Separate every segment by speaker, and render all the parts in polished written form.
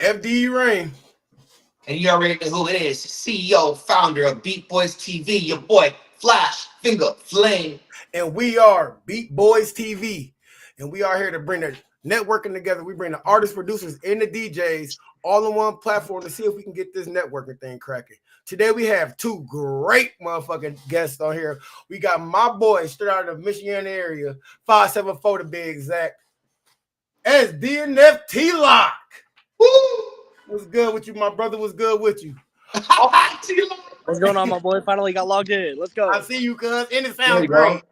Speaker 1: FD Rain.
Speaker 2: And you already know who it is. CEO, founder of Beat Boys TV, your boy, Flash Finger Flame.
Speaker 1: And we are Beat Boys TV. And we are here to bring the networking together. We bring the artists, producers, and the DJs all on one platform to see if we can get this networking thing cracking. Today we have two great motherfucking guests on here. We got my boy straight out of the Michiana area, 574 to be exact, SDNF T-Lock.
Speaker 2: Woo!
Speaker 1: What's good with you, my brother? What's good with you?
Speaker 3: What's going on, my boy? Finally got logged in. Let's go.
Speaker 1: I see you, cuz. And it sounds great.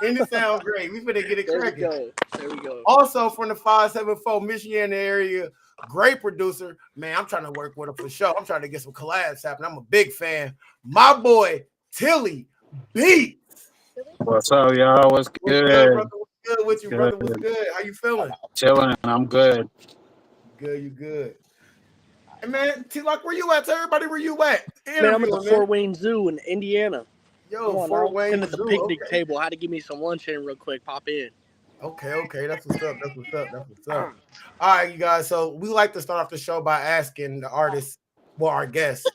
Speaker 1: And it sounds great. We finna get it cracking.
Speaker 3: There we go.
Speaker 1: Also from the 574 Michiana area, great producer. Man, I'm trying to work with him for sure. I'm trying to get some collabs happening. I'm a big fan. My boy, Tilii Beatz.
Speaker 4: What's up, y'all? What's good?
Speaker 1: Brother? What's good with you, brother? What's good? How you feeling?
Speaker 4: Chilling. I'm good.
Speaker 1: Good, you good. Hey, man, T-Lock, where you at? Tell everybody where you at.
Speaker 3: Man, I'm at the Fort Wayne Zoo in Indiana.
Speaker 1: Yo, Fort Wayne
Speaker 3: Zoo. At the picnic table. I had to give me some lunch in real quick. Pop in.
Speaker 1: Okay. That's what's up. All right, you guys. So we like to start off the show by asking the artists, well, our guests,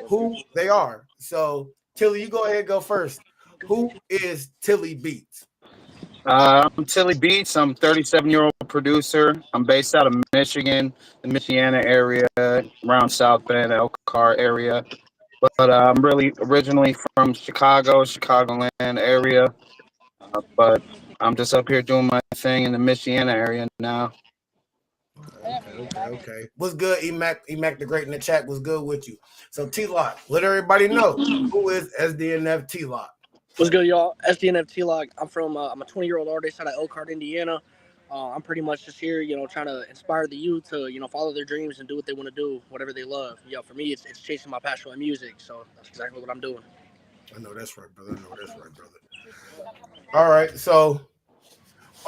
Speaker 1: who they are. So, Tilii, you go ahead and go first. Who is Tilii Beatz?
Speaker 4: I'm Tilii Beatz. I'm a 37-year-old producer. I'm based out of Michigan, the Michiana area, around South Bend, Elkhart area. But I'm really originally from Chicagoland area. But I'm just up here doing my thing in the Michiana area now.
Speaker 1: Okay. What's good, Emac the Great in the chat? What's good with you? So T-Lock, let everybody know who is SDNF T-Lock.
Speaker 3: What's good, y'all? SDNF T-Lock. I'm a 20-year-old artist out of Elkhart, Indiana. I'm pretty much just here, trying to inspire the youth to, follow their dreams and do what they want to do, whatever they love. For me, it's chasing my passion with music. So that's exactly what I'm doing.
Speaker 1: I know that's right, brother. All right. So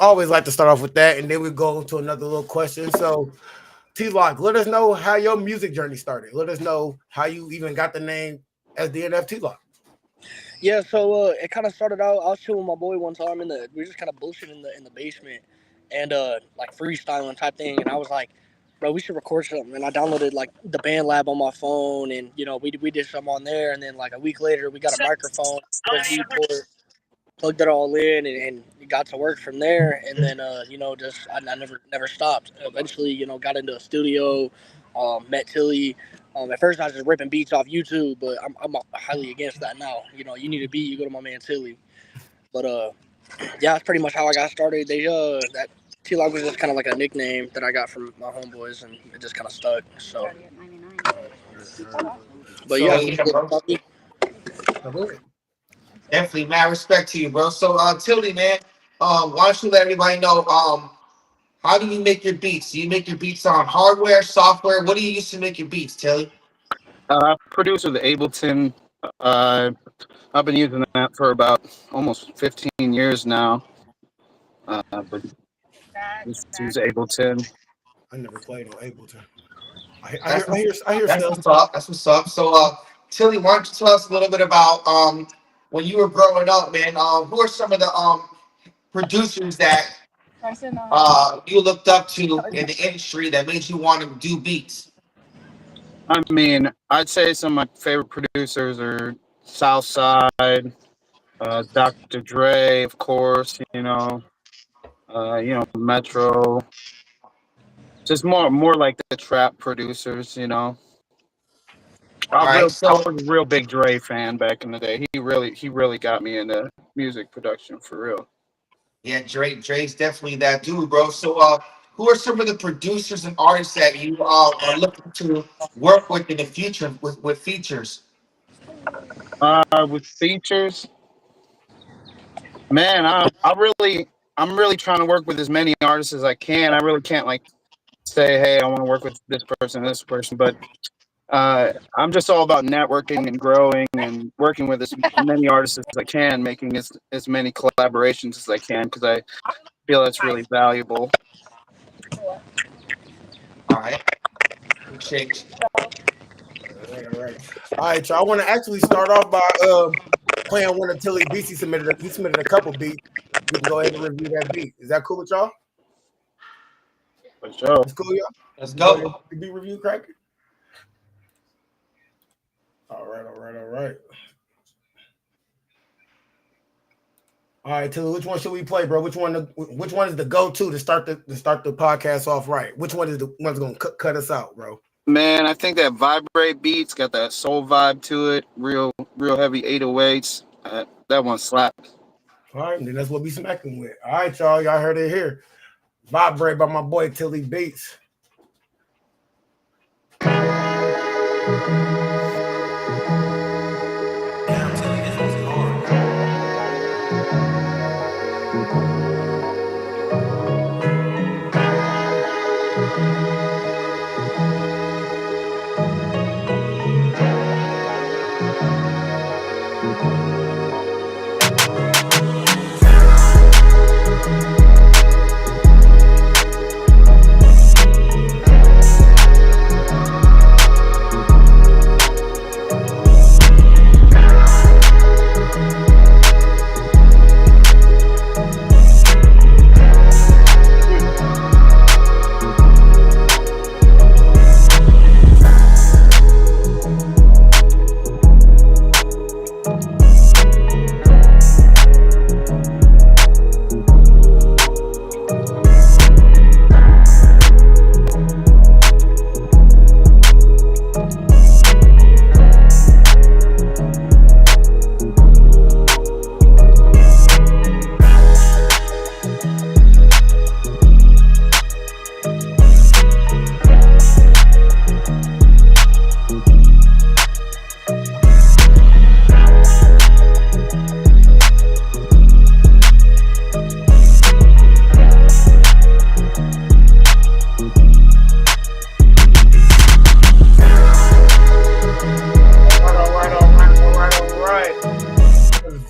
Speaker 1: I always like to start off with that, and then we go to another little question. So T-Lock, let us know how your music journey started. Let us know how you even got the name SDNF T-Lock.
Speaker 3: Yeah, so it kind of started out. I was chilling with my boy one time, we were just kind of bullshitting in the basement, and like freestyling type thing. And I was like, bro, we should record something. And I downloaded like the Band Lab on my phone, and we did something on there. And then like a week later, we got a microphone, USB port, plugged it all in, and it got to work from there. And then I never stopped. Eventually, got into a studio, met Tilii. At first, I was just ripping beats off YouTube, but I'm highly against that now. You need a beat, you go to my man Tilii. But yeah, that's pretty much how I got started. That T-Lock was just kind of like a nickname that I got from my homeboys, and it just kind of stuck. So, but
Speaker 2: Definitely, mad respect to you, bro. So, Tilii, man, why don't you let everybody know, how do you make your beats? Do you make your beats on hardware, software? What do you use to make your beats, Tilii?
Speaker 4: Producer the Ableton. I've been using that for about almost 15 years now. But this is Ableton.
Speaker 1: I never played on Ableton. I hear
Speaker 2: That's
Speaker 1: stuff.
Speaker 2: That's what's up. So, Tilii, why don't you tell us a little bit about when you were growing up, man? Who are some of the producers that you looked up to in the industry that made you want to do beats?
Speaker 4: I mean, I'd say some of my favorite producers are Southside, Dr. Dre, of course. Metro. Just more like the trap producers. I was a real big Dre fan back in the day. He really got me into music production for real.
Speaker 2: Yeah, Dre's definitely that dude, bro. So, who are some of the producers and artists that you are looking to work with in the future with features?
Speaker 4: With features, man, I'm really trying to work with as many artists as I can. I really can't like say, hey, I want to work with this person, but I'm just all about networking and growing and working with as many artists as I can, making as many collaborations as I can, because I feel that's really valuable.
Speaker 2: All right.
Speaker 1: All right, y'all. I want to actually start off by playing one of Tilii beats. He submitted a couple beats. We can go ahead and review that beat. Is that cool with y'all?
Speaker 4: For sure.
Speaker 1: It's cool, y'all.
Speaker 2: Let's go.
Speaker 1: The beat review cracking. All right. All right, Tilly, which one should we play, bro? Which one is the go-to to start the podcast off right? Which one is the one's gonna cut us out, bro?
Speaker 4: Man, I think that Vibrate beats got that soul vibe to it. Real heavy 808s. That one slaps.
Speaker 1: All right, then that's what we smacking with. All right, y'all heard it here. Vibrate by my boy Tilii Beatz.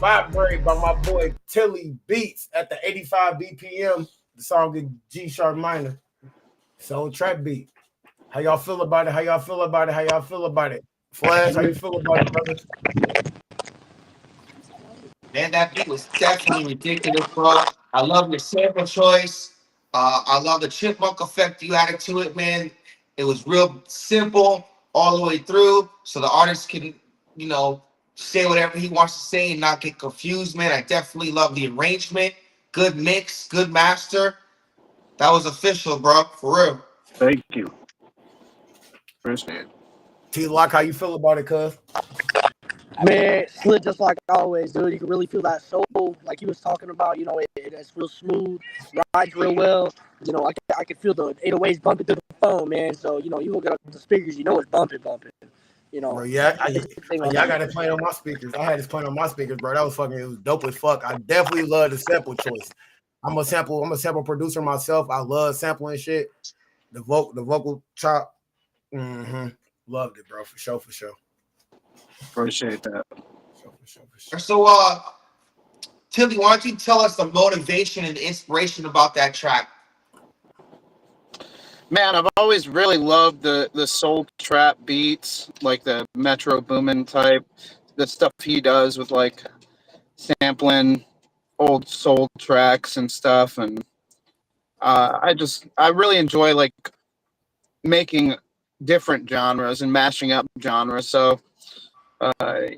Speaker 1: Vibrate by my boy Tilii Beatz at the 85 BPM. The song in G sharp minor. Soul trap beat. How y'all feel about it? Flash, how you feel about it, brother?
Speaker 2: Man, that beat was definitely ridiculous, bro. I love your sample choice. I love the chipmunk effect you added to it, man. It was real simple all the way through, so the artist can, say whatever he wants to say and not get confused, man. I definitely love the arrangement. Good mix, good master. That was official, bro, for real.
Speaker 4: Thank you. Appreciate it.
Speaker 1: T-Lock, how you feel about it, cuz?
Speaker 3: Man, slid just like always, dude. You can really feel that soul, like he was talking about. It's real smooth, rides real well. I can feel the 808s bumping through the phone, man. So you look at the speakers, it's bumping.
Speaker 1: Bro, yeah, I got it playing on my speakers. I had this playing on my speakers, bro. That was it was dope as fuck. I definitely love the sample choice. I'm a sample producer myself. I love sampling shit. The vocal chop. Loved it, bro. For sure.
Speaker 4: Appreciate that.
Speaker 1: For sure.
Speaker 2: So, Tilly, why don't you tell us the motivation and the inspiration about that track?
Speaker 4: Man, I've always really loved the soul trap beats, like the Metro Boomin type, the stuff he does with like sampling old soul tracks and stuff, and I really enjoy like making different genres and mashing up genres. So I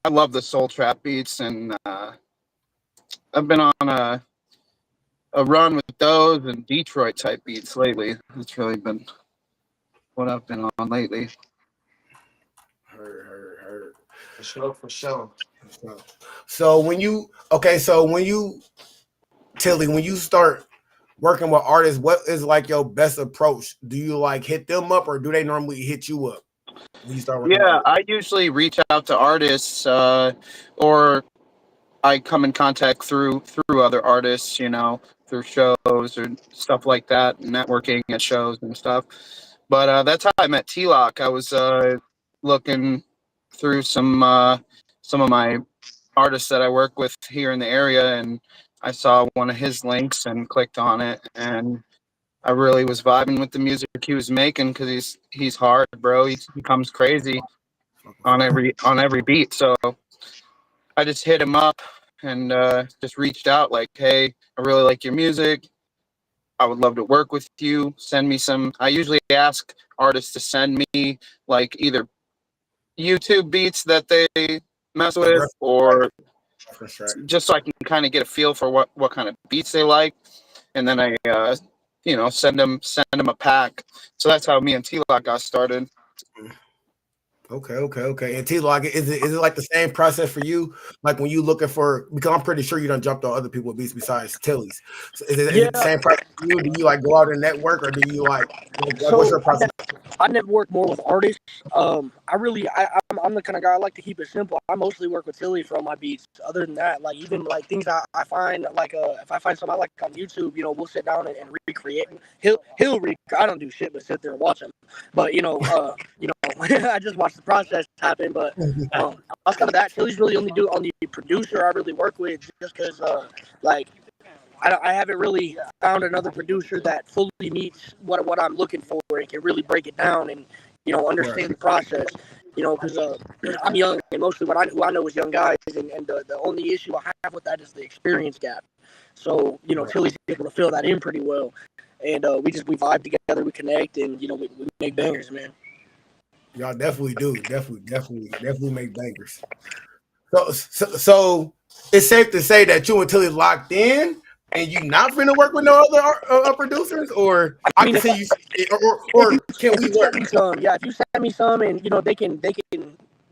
Speaker 4: love the soul trap beats, and I've been on a run with those and Detroit type beats lately. It's really been what I've been on lately.
Speaker 1: Heard.
Speaker 2: For sure.
Speaker 1: So when you Tilly, when you start working with artists, what is like your best approach? Do you like hit them up, or do they normally hit you up when you start working?
Speaker 4: Yeah, I usually reach out to artists, or I come in contact through other artists, through shows or stuff like that, networking at shows and stuff. But that's how I met T-Lock. I was looking through some of my artists that I work with here in the area, and I saw one of his links and clicked on it, and I really was vibing with the music he was making because he's hard, bro. He comes crazy on every beat. So I just hit him up and just reached out like, hey, I really like your music. I would love to work with you. Send me some. I usually ask artists to send me like either YouTube beats that they mess with, or just so I can kind of get a feel for what kind of beats they like, and then I send them a pack. So that's how me and T-Lock got started.
Speaker 1: Okay. And T-Lock, is it like the same process for you? Like when you looking for, because I'm pretty sure you done jumped on other people's beats besides Tilii's. So is it the same process for you? Do you like go out and network, or do you like what's your process?
Speaker 3: I network more with artists. I'm the kind of guy I like to keep it simple. I mostly work with Tilii for all my beats. Other than that, like even like things I find like if I find something I like on YouTube, we'll sit down and recreate. He'll I don't do shit but sit there and watch him. But I just watch the process happen. But outside of that, Tilii's really only on the producer I really work with, just because I haven't really found another producer that fully meets what I'm looking for and can really break it down and understand the process. Because I'm young, and mostly who I know is young guys, and the only issue I have with that is the experience gap. So Tilii's able to fill that in pretty well, and we vibe together, we connect, and we make bangers, man.
Speaker 1: Y'all definitely do, definitely make bangers. So it's safe to say that you and Tilii locked in, and you not finna work with no other producers, or I can see you, or can we work?
Speaker 3: If you send me some, and they can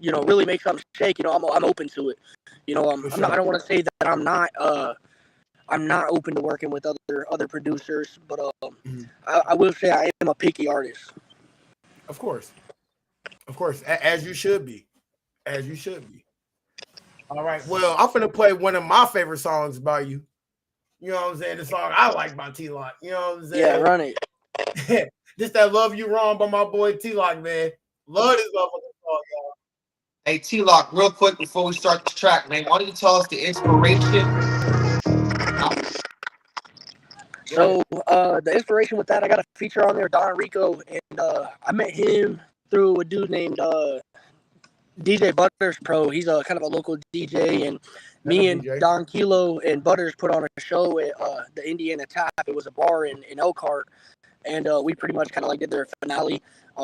Speaker 3: really make something shake, I'm open to it. I don't want to say that I'm not open to working with other producers, but I will say I am a picky artist.
Speaker 1: Of course, as you should be, All right, well, I'm finna play one of my favorite songs by you. You know what I'm saying? The song I like by T-Lock. You know what I'm saying?
Speaker 3: Yeah, run it.
Speaker 1: Just that Love You Wrong by my boy T-Lock, man. Love this motherfucking song, y'all.
Speaker 2: Hey, T-Lock, real quick before we start the track, man, why don't you tell us the inspiration?
Speaker 3: So the inspiration with that, I got a feature on there, Don Rico, and I met him through a dude named DJ Butters Pro. He's a kind of a local DJ, and me and Don Kilo and Butters put on a show at the Indiana Tap. It was a bar in Elkhart, and we pretty much kind of like did their finale.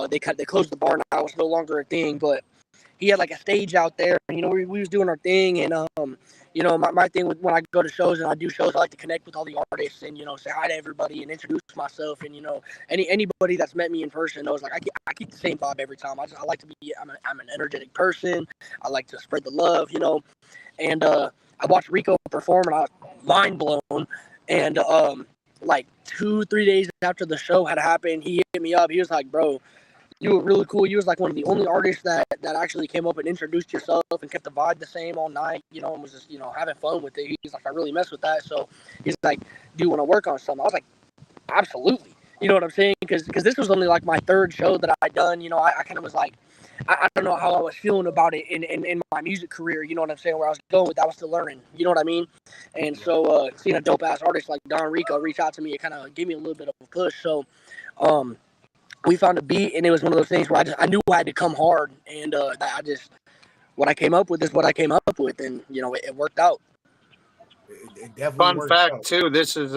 Speaker 3: They closed the bar now; it's no longer a thing. But he had like a stage out there, and we was doing our thing, and my thing with when I go to shows and I do shows, I like to connect with all the artists and say hi to everybody and introduce myself, and anybody that's met me in person knows like I keep the same vibe every time. I like to be I'm an energetic person. I like to spread the love, and I watched Rico perform and I was mind blown, and like 2-3 days after the show had happened, he hit me up. He was like, bro, you were really cool. You was like one of the only artists that actually came up and introduced yourself and kept the vibe the same all night, and was just, having fun with it. He's like, I really mess with that. So he's like, do you want to work on something? I was like, absolutely. You know what I'm saying? Because this was only like my third show that I'd done. I kind of was like, I don't know how I was feeling about it in my music career. You know what I'm saying? Where I was going with, I was still learning. You know what I mean? And so seeing a dope ass artist like Don Rico reach out to me, it kind of gave me a little bit of a push. So we found a beat, and it was one of those things where I knew I had to come hard, and what I came up with is what I came up with, and it worked out.
Speaker 1: It definitely
Speaker 4: Fun fact too, this is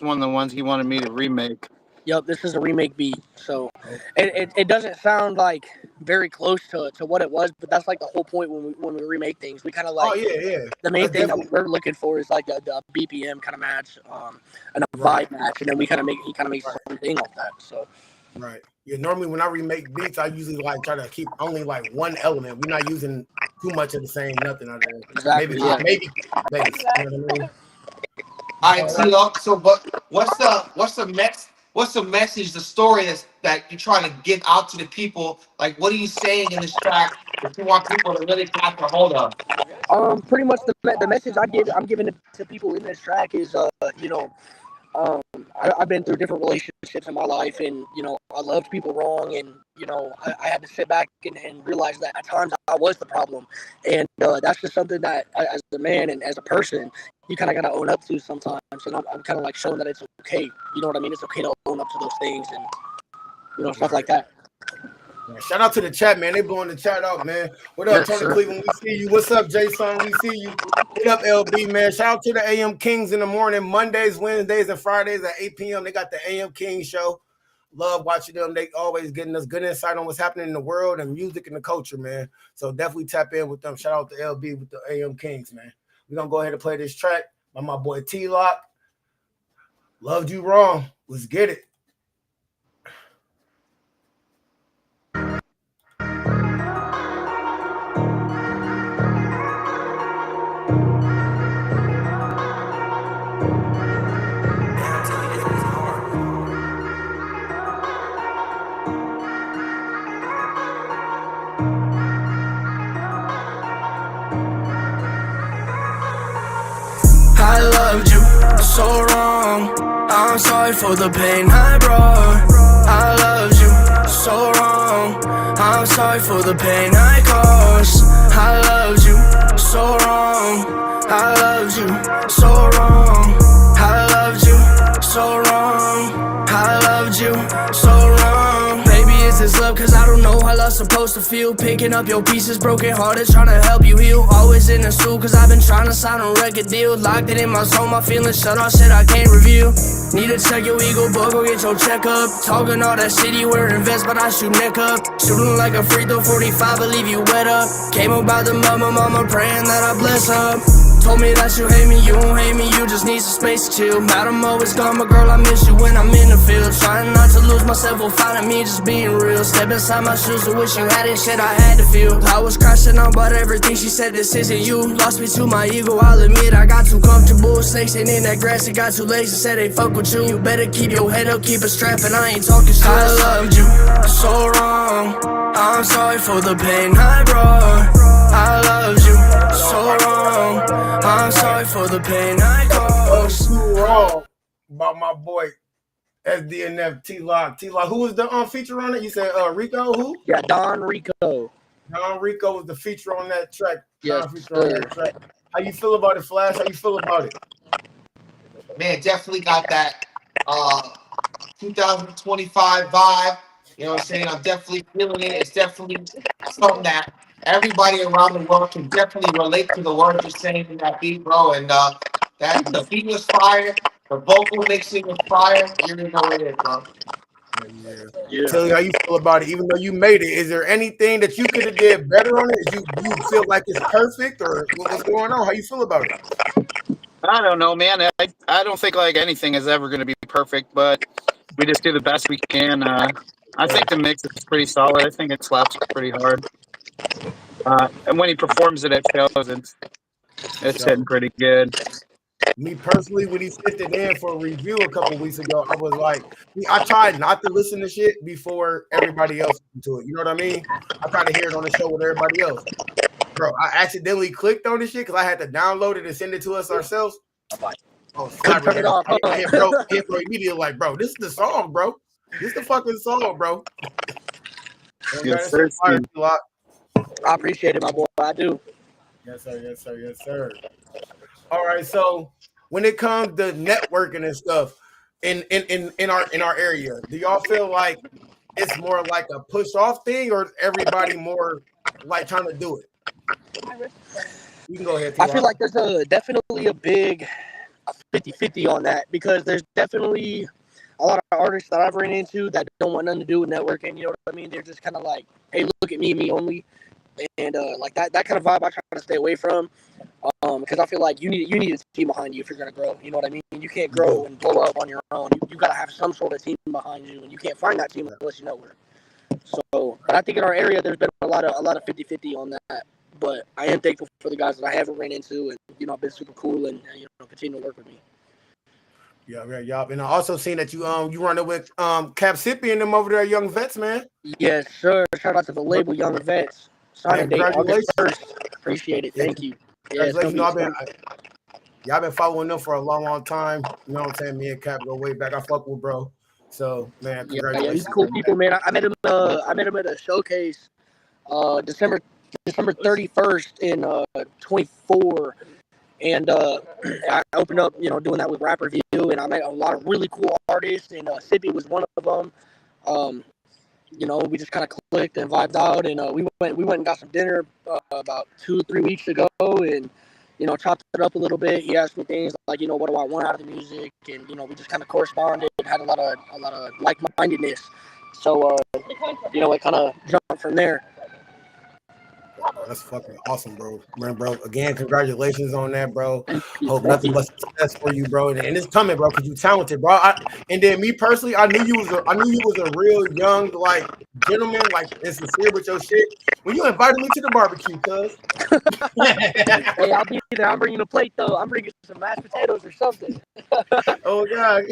Speaker 4: one of the ones he wanted me to remake.
Speaker 3: Yep, this is a remake beat. So it doesn't sound like very close to what it was, but that's like the whole point when we remake things. We kind of like the main thing that we're looking for is like the BPM kind of match, and a vibe match, and then he kind of makes something off that. So
Speaker 1: right. Yeah, normally when I remake beats, I usually like try to keep only like one element. We're not using too much of the same nothing out there.
Speaker 3: Exactly,
Speaker 1: maybe bass. You know what I mean?
Speaker 2: All right, T-Lock. So, what's the message, the story that you're trying to get out to the people? Like, what are you saying in this track that you want people to really catch a hold of?
Speaker 3: Pretty much the message I'm giving to people in this track is, I've been through different relationships in my life, and I loved people wrong, and I had to sit back and realize that at times I was the problem, and that's just something that as a man and as a person you kind of got to own up to sometimes, and I'm kind of like showing that it's okay. You know what I mean? It's okay to own up to those things and stuff like that.
Speaker 1: Yeah, shout out to the chat, man. They blowing the chat out, man. What up,
Speaker 3: Yes,
Speaker 1: Tony
Speaker 3: sir.
Speaker 1: Cleveland? We see you. What's up, Jason? We see you. What up, LB, man? Shout out to the AM Kings in the morning, Mondays, Wednesdays, and Fridays at 8 p.m. They got the AM King show. Love watching them. They always getting us good insight on what's happening in the world and music and the culture, man. So definitely tap in with them. Shout out to LB with the AM Kings, man. We're going to go ahead and play this track by my boy T-Lock. Loved You Wrong. Let's get it.
Speaker 5: I loved you so wrong. I'm sorry for the pain I brought. I loved you so wrong. I'm sorry for the pain I caused. I loved you so wrong. I loved you so wrong. I loved you so wrong. I loved you so wrong. Baby, is this love? Cause I don't know how love's supposed to feel. Picking up your pieces, broken hearted, trying to help you heal. Always in the stool, cause I've been trying to sign a record deal. Locked it in my soul, my feelings shut off, shit I can't reveal. Need to check your ego, but go get your checkup. Talking all that shit, you wearing vest, but I shoot neck up. Shooting like a free throw 45, I leave you wet up. Came about the mama praying that I bless her. Told me that you hate me, you don't hate me, you just need some space to chill. Mad I'm always gone, but girl, I miss you when I'm in the field. Trying not to lose myself while finding me, just being real. Step inside my shoes, I wish you had it, shit I had to feel. I was crashing out about everything, she said this isn't you. Lost me to my ego, I'll admit I got too comfortable. Snakes ain't in that grass, it got too lazy, said they fuck with you. You better keep your head up, keep a strap, and I ain't talking shit. I loved you so wrong. I'm sorry for the pain I brought. I loved you so wrong. I'm sorry for the pain I caused.
Speaker 1: You wrong about my boy SDNF T-Lock. T-Lock, who was the feature on it? You said Rico, who?
Speaker 3: Yeah, Don Rico.
Speaker 1: Don Rico was the feature on that track.
Speaker 3: Yes,
Speaker 1: Feature on that track. How you feel about it, Flash? How you feel about it?
Speaker 2: Man, definitely got that 2025 vibe. You know what I'm saying? I'm definitely feeling it. It's definitely something that everybody around the world can definitely relate to the words you're saying in that beat, bro. And that the beat was fire. The vocal mixing was fire. You already know what it is, bro.
Speaker 1: Yeah. Tilly, how you feel about it? Even though you made it, is there anything that you could have did better on it? You feel like it's perfect, or what's going on? How you feel about it?
Speaker 4: I don't know, man. I don't think like anything is ever going to be perfect, but we just do the best we can. I think the mix is pretty solid. I think it slaps pretty hard. And when he performs it at shows, it's hitting pretty good.
Speaker 1: Me personally, when he sent it in for a review a couple weeks ago, I was like, I tried not to listen to shit before everybody else listened to it. You know what I mean? I tried to hear it on the show with everybody else. Bro, I accidentally clicked on this shit because I had to download it and send it to us ourselves. Oh,
Speaker 3: Turn it off.
Speaker 1: I hit bro immediately like, bro, this is the song, bro. This is the fucking song, bro.
Speaker 4: Yes, sir.
Speaker 3: I appreciate it, my boy. I do.
Speaker 1: Yes, sir. Yes, sir. Yes, sir. All right. So when it comes to networking and stuff in our area, do y'all feel like it's more like a push off thing, or is everybody more like trying to do it? You can go ahead.
Speaker 3: I feel like there's definitely a big 50-50 on that, because there's definitely a lot of artists that I've ran into that don't want nothing to do with networking. You know what I mean? They're just kind of like, hey, look at me only. And like that kind of vibe I try to stay away from, because I feel like you need a team behind you if you're gonna grow. You know what I mean? You can't grow and blow up on your own. You gotta have some sort of team behind you, and you can't find that team unless you know where. So, but I think in our area there's been a lot of 50-50 on that. But I am thankful for the guys that I haven't ran into, and I've been super cool, and continue to work with me.
Speaker 1: Yeah. And I also seen that you running with Cap Sippy and them over there, Young Vets, man.
Speaker 3: Yes, sir. Shout out to the label Young Vets. Signing date August 1st. Appreciate it. Thank you.
Speaker 1: Yeah, I've been following them for a long time. You know what I'm saying? Me and Cap go way back. I fuck with bro. So man, congratulations.
Speaker 3: Yeah, he's cool people, man. I met him at a showcase December 31st in 24. And I opened up, doing that with Rap Review, and I met a lot of really cool artists, and Sippy was one of them. we just kind of clicked and vibed out, and we went and got some dinner about 2-3 weeks ago, and chopped it up a little bit. He asked me things like, what do I want out of the music, and we just kind of corresponded and had a lot of like-mindedness. So it kind of jumped from there.
Speaker 1: Bro, that's fucking awesome, bro. Man, bro, again, congratulations on that, bro. Hope nothing but success for you, bro. And it's coming, bro, because you talented, bro. And then me personally, I knew you was a real young, like, gentleman, like, and sincere with your shit when you invited me to the barbecue, cuz.
Speaker 3: Hey, I'll be there. I'm bringing a plate, though. I'm bringing some mashed potatoes or something.
Speaker 1: Oh god,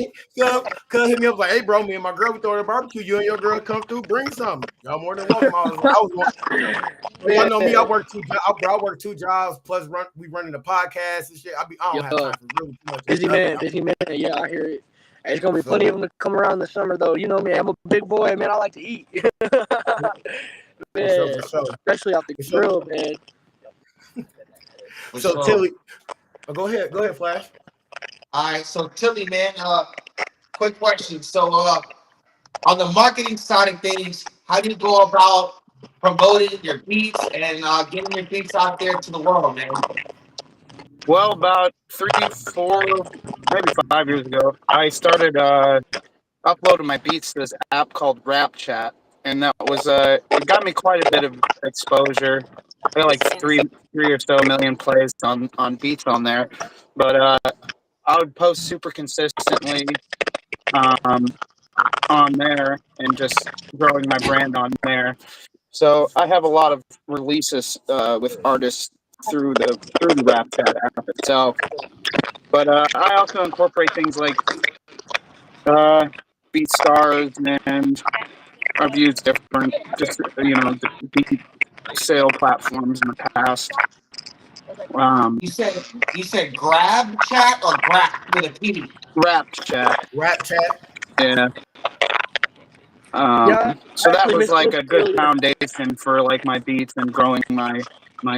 Speaker 1: cuz hit me up like, hey, bro, me and my girl we throwing a barbecue. You and your girl come through, bring something. Y'all more than welcome. I was y'all know me. I work 2 jobs. Bro, I work 2 jobs plus we running the podcast and shit. I don't have time for really too much.
Speaker 3: Busy man. Yeah, I hear it. Hey, it's gonna be plenty of them to come around this summer, though. You know me, I'm a big boy, man. I like to eat. Man,
Speaker 1: for sure.
Speaker 3: Especially off the grill, man.
Speaker 1: So Tilii, go ahead, Flash.
Speaker 2: All right, so Tilii, man, quick question. So on the marketing side of things, how do you go about promoting your beats and getting your beats out there to the world, man?
Speaker 4: Well, about 3, 4, maybe 5 years ago, I started uploading my beats to this app called Rap Chat, and that was it got me quite a bit of exposure. I got like 3 or so million plays on beats on there, but I would post super consistently on there and just growing my brand on there. So I have a lot of releases with artists through the Rap Chat app itself. But I also incorporate things like beat stars, and I've used different beat sale platforms in the past.
Speaker 2: You said grab chat or grab with a P?
Speaker 4: Rap Chat.
Speaker 1: Rap Chat.
Speaker 4: Yeah. So that was like a good foundation for like my beats and growing my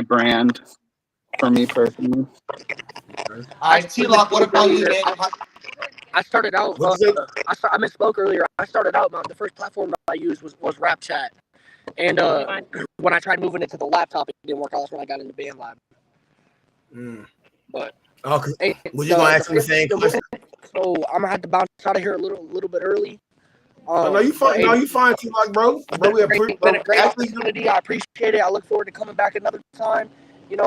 Speaker 4: brand for me personally.
Speaker 2: All right, T-Lock, what about you, man?
Speaker 3: I started out. I misspoke earlier. I started out. The first platform I used was Rap Chat, and when I tried moving it to the laptop, it didn't work out. That's when I got into BandLab. But
Speaker 1: hey, was you gonna ask me the same question?
Speaker 3: So I'm gonna have to bounce out of here a little bit early.
Speaker 1: No, you fine. No, you fine, T-Lock, bro. Bro, we appreciate
Speaker 3: been a great opportunity. I appreciate it. I look forward to coming back another time. And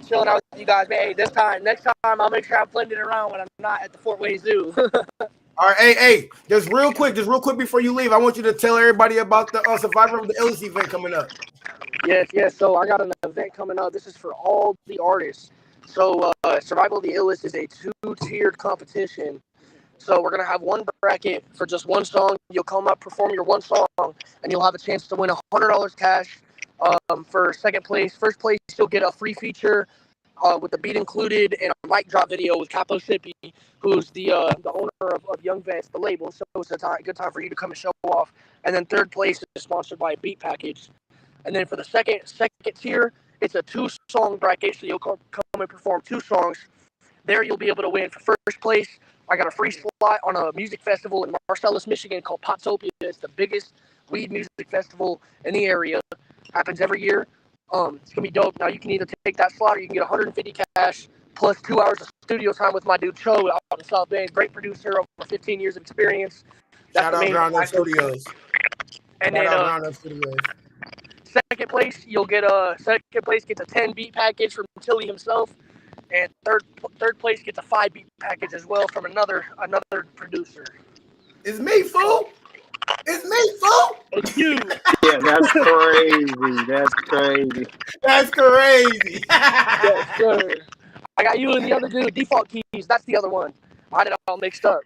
Speaker 3: chilling out with you guys, man. Hey, next time, I'll make sure I'm blending around when I'm not at the Fort Wayne Zoo.
Speaker 1: All right, hey, just real quick before you leave, I want you to tell everybody about the Survivor of the Illest event coming up.
Speaker 3: Yes. So I got an event coming up. This is for all the artists. So Survival of the Illest is a 2-tiered competition. So we're going to have one bracket for just one song. You'll come up, perform your one song, and you'll have a chance to win $100 cash for second place. First place, you'll get a free feature with the beat included and a mic drop video with Capo Sippy, who's the owner of Young Vance, the label. So it's a good time for you to come and show off. And then third place is sponsored by Beat Package. And then for the second tier, it's a 2-song bracket. So you'll come and perform 2 songs. There you'll be able to win for first place. I got a free slot on a music festival in Marcellus, Michigan called Poptopia. It's the biggest weed music festival in the area. Happens every year. It's going to be dope. Now, you can either take that slot or you can get 150 cash plus 2 hours of studio time with my dude Cho out in South Bend. Great producer, over 15 years of experience.
Speaker 1: Shout out Ground Studios.
Speaker 3: And then second place, you'll get second place gets a 10 beat package from Tilii himself. And third place gets a 5 beat package as well from another producer.
Speaker 1: It's me, fool.
Speaker 3: It's you.
Speaker 4: Yeah, that's crazy.
Speaker 1: That's crazy.
Speaker 3: Yes, sir. I got you and the other dude, Default Keys. That's the other one. I had it all mixed up.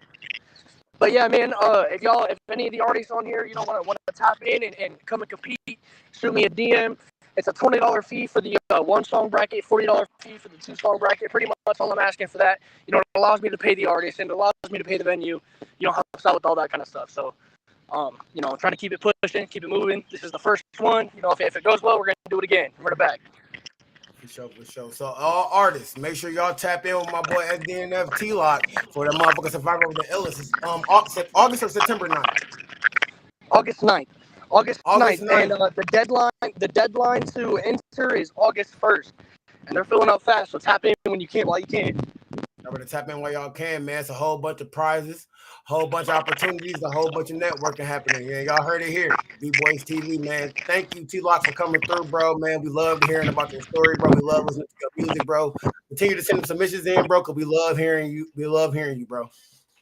Speaker 3: But yeah, man, if any of the artists on here, want to tap in and come and compete, shoot me a DM. It's a $20 fee for the 1-song bracket, $40 fee for the 2-song bracket. Pretty much all I'm asking for that. It allows me to pay the artist and it allows me to pay the venue. Helps out with all that kind of stuff. So, trying to keep it pushing, keep it moving. This is the first one. If it goes well, we're going to do it again. We're back.
Speaker 1: For sure. So all artists, make sure y'all tap in with my boy SDNF T-Lock for the motherfucking Survivor of the Illest. August or September 9th?
Speaker 3: August 9th. August
Speaker 1: August
Speaker 3: 9th.
Speaker 1: 9th.
Speaker 3: And the deadline to enter is August 1st. And they're filling up fast, so tap in when you can while you can.
Speaker 1: Y'all better tap in while y'all can, man. It's a whole bunch of prizes, a whole bunch of opportunities, a whole bunch of networking happening. Yeah, y'all heard it here. B-Boys TV, man. Thank you, T-Lock, for coming through, bro, man. We love hearing about your story, bro. We love listening to your music, bro. Continue to send them submissions in, bro, because we love hearing you. We love hearing you, bro.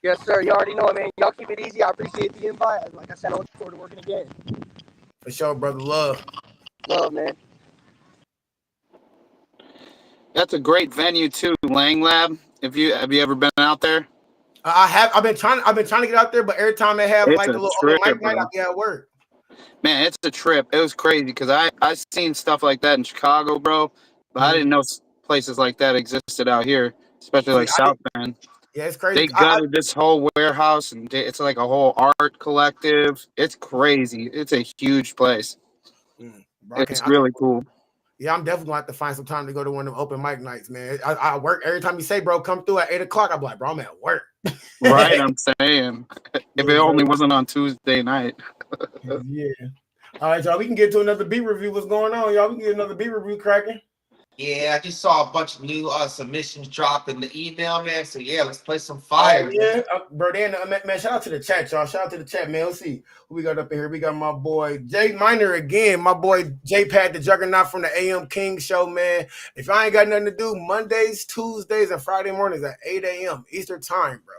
Speaker 3: Yes, sir. You already know it, man. Y'all keep it easy. I appreciate the invite. Like I said, I look forward to working again.
Speaker 1: For sure, brother. Love.
Speaker 3: Love, man.
Speaker 4: That's a great venue too, Lang Lab. Have you ever been out there?
Speaker 1: I have. I've been trying to get out there, but every time they have
Speaker 4: It's
Speaker 1: like
Speaker 4: a
Speaker 1: a little
Speaker 4: trip,
Speaker 1: open mic night,
Speaker 4: bro.
Speaker 1: I'll be at work.
Speaker 4: Man, it's a trip. It was crazy because I seen stuff like that in Chicago, bro. But I didn't know places like that existed out here, especially
Speaker 1: See,
Speaker 4: like South Bend.
Speaker 1: yeah, it's crazy.
Speaker 4: They gutted this whole warehouse, and it's like a whole art collective. It's crazy. It's a huge place.
Speaker 1: Bro,
Speaker 4: It's really cool.
Speaker 1: Yeah, I'm definitely gonna have to find some time to go to one of them open mic nights, man. I work every time you say, bro, come through at 8 o'clock. I'm like, bro, I'm at work.
Speaker 4: Right, I'm saying. If it only wasn't on Tuesday night.
Speaker 1: Yeah. All right, y'all. We can get to another beat review. What's going on, y'all? We can get another beat review cracking.
Speaker 2: Yeah, I just saw a bunch of new submissions drop in the email, man. So yeah, let's play some fire.
Speaker 1: Yeah, bro. Then, man, shout out to the chat, y'all. Shout out to the chat, man. Let's see who we got up in here. We got my boy Jay Minor again. My boy J Pad, the Juggernaut from the AM King Show, man. If y'all ain't got nothing to do, Mondays, Tuesdays, and Friday mornings at 8 a.m. Eastern time, bro.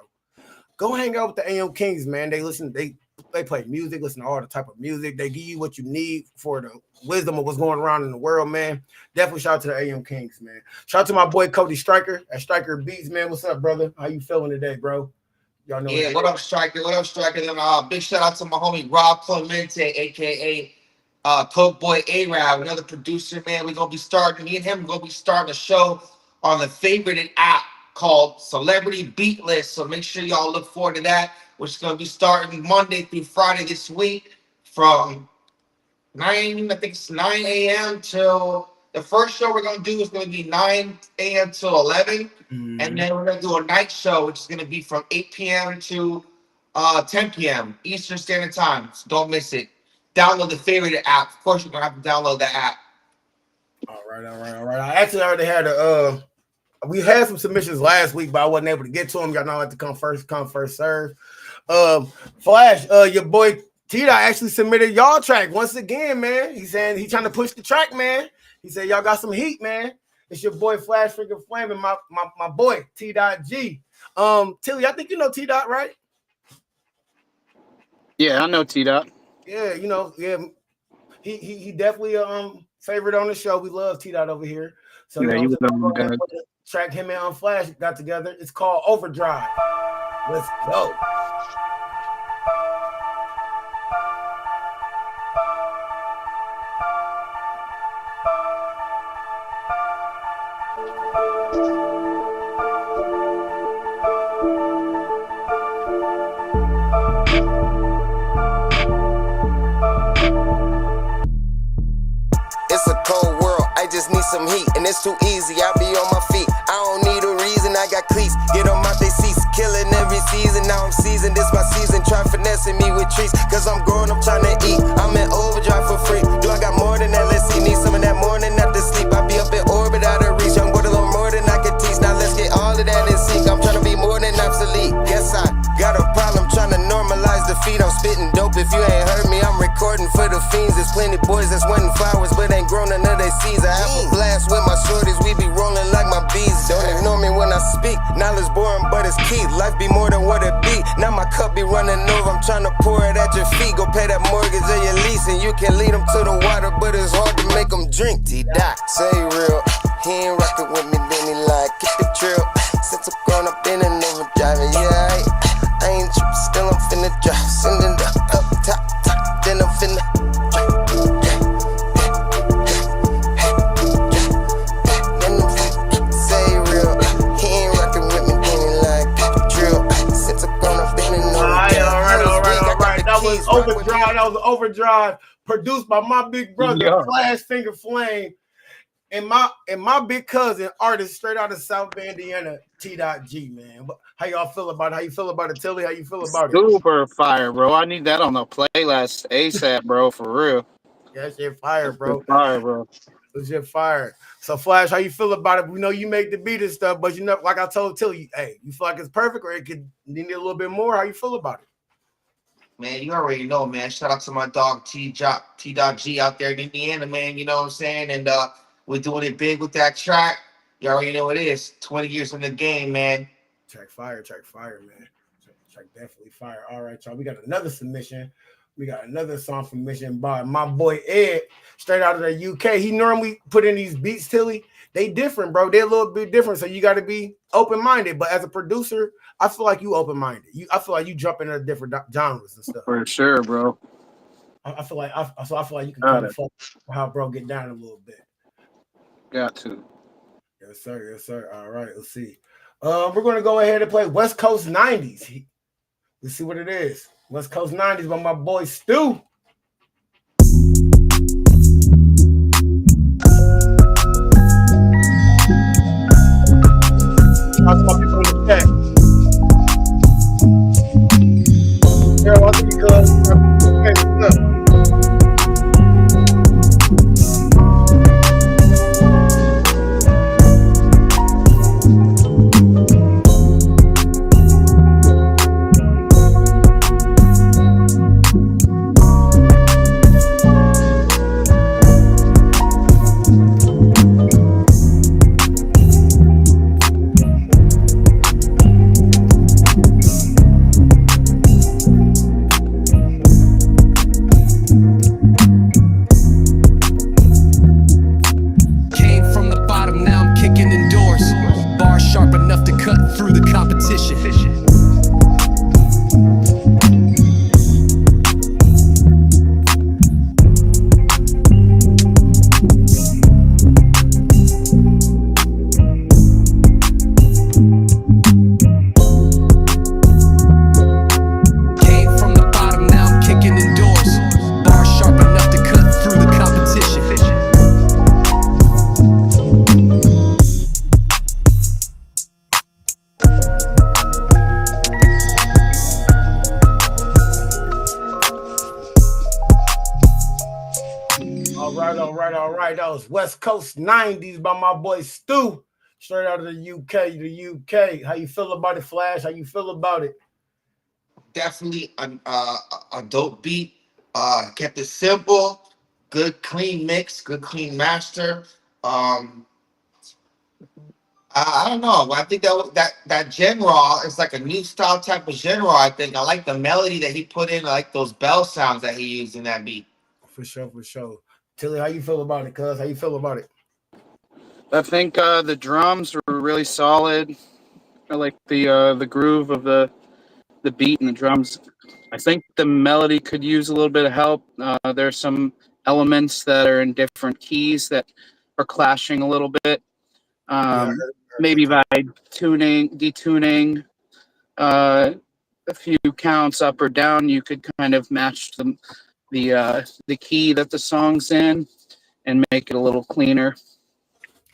Speaker 1: Go hang out with the AM Kings, man. They play music, listen to all the type of music. They give you what you need for the wisdom of what's going around in the world, man. Definitely shout out to the AM Kings, man. Shout out to my boy Cody Striker at Striker Beats, man. What's up, brother? How you feeling today, bro? Y'all know.
Speaker 2: Yeah, what up, Striker? What up, Striker? Then big shout out to my homie Rob Clemente, aka Coke Boy A-Rab, another producer, man. Me and him gonna be starting a show on the favorited app called Celebrity Beat List. So make sure y'all look forward to that, which is gonna be starting Monday through Friday this week from 9 a.m. till the first show we're gonna do is gonna be 9 a.m. till 11, and then we're gonna do a night show, which is gonna be from 8 p.m. to 10 p.m. Eastern Standard Time. So don't miss it. Download the favorite app. Of course, you're gonna have to download the app.
Speaker 1: All right. I actually already had we had some submissions last week, but I wasn't able to get to them. Y'all know I like to come first serve. Flash, your boy Tita actually submitted y'all track once again, man. He's saying he's trying to push the track, man. He said y'all got some heat, man. It's your boy Flash freaking Flame and my boy T.G. Tilly, I think you know T-Dot, right?
Speaker 4: Yeah, I know T-Dot.
Speaker 1: Yeah, he definitely favorite on the show. We love T-Dot over here. So
Speaker 4: yeah, he was good.
Speaker 1: Track him and Flash got together. It's called Overdrive. Let's go.
Speaker 6: It's a cold world, I just need some heat, and it's too easy, I be on my feet. I don't need a reason, I got cleats, get them out they seats, killing every season, now I'm seasoned, this my season, try finessing me with treats, cause I'm growing up trying to eat, I'm in overdrive for free, do I got more than that, let's see, need some of that morning after sleep, I be up in orbit, out of reach, young boy a little more than I can teach, now let's get all of that in sync, I'm trying to be more than obsolete, yes I got a problem trying to normalize defeat, I'm spitting dope, if you ain't heard me, I'm recording for the fiends, there's plenty boys that's wanting flowers, but ain't grown none of their seeds, I have a blast with my shorties, we be rolling like my bees, don't ignore me when I speak, knowledge boring but it's key, life be more than what it be, now my cup be running over, I'm trying to pour it at your feet, go pay that mortgage or your lease, and you can lead them to the water, but it's hard to make them drink, T-Dot, say real, he ain't rockin' with me, then he like, get the drill, since I'm grown up in and overdriving, yeah, I ain't trippin', still I'm finna drive, sending up top, then I'm finna drive.
Speaker 1: That was Overdrive, produced by my big brother, Flash Finger Flame, and my big cousin, artist straight out of South Bend, Indiana, T.G, man. How y'all feel about it? How you feel about it, Tilly? How you feel about it?
Speaker 4: Super fire, bro. I need that on the playlist ASAP, bro. For real.
Speaker 1: Yeah, that shit fire, bro.
Speaker 4: Fire, bro.
Speaker 1: It's just fire. So, Flash, how you feel about it? We know you make the beat and stuff, but you know, like I told Tilly, hey, you feel like it's perfect, or it could need a little bit more? How you feel about it?
Speaker 2: Man, you already know, man. Shout out to my dog T.G out there in Indiana, man. You know what I'm saying? And we're doing it big with that track. You already know it is. 20 years in the game, man.
Speaker 1: Track fire, man. Track definitely fire. All right, y'all. We got another submission. We got another song submission by my boy Ed, straight out of the UK. He normally put in these beats, Tilly. They different, bro. They're a little bit different, so you got to be open-minded. But as a producer, I feel like you open-minded. I feel like you jump into different genres and stuff.
Speaker 4: For sure, bro.
Speaker 1: I feel like you can kind of fuck how bro get down a little bit.
Speaker 4: Got to.
Speaker 1: Yes, sir. Yes, sir. All right, let's see. We're gonna go ahead and play West Coast 90s. Let's see what it is. West Coast 90s by my boy Stu. Shout out to my people in the chat. Carol, I think you All right. That was West Coast 90s by my boy Stu, straight out of the UK. How you feel about it, Flash? How you feel about it?
Speaker 2: Definitely a dope beat. Kept it simple, good clean mix, good clean master. I don't know. I think that genre is like a new style type of genre. I think I like the melody that he put in. I like those bell sounds that he used in that beat.
Speaker 1: For sure. Tilly, how you feel about it, cuz? How you feel about it?
Speaker 4: I think the drums were really solid. I like the groove of the beat and the drums. I think the melody could use a little bit of help. There's some elements that are in different keys that are clashing a little bit. Maybe by detuning a few counts up or down, you could kind of match the key that the song's in and make it a little cleaner.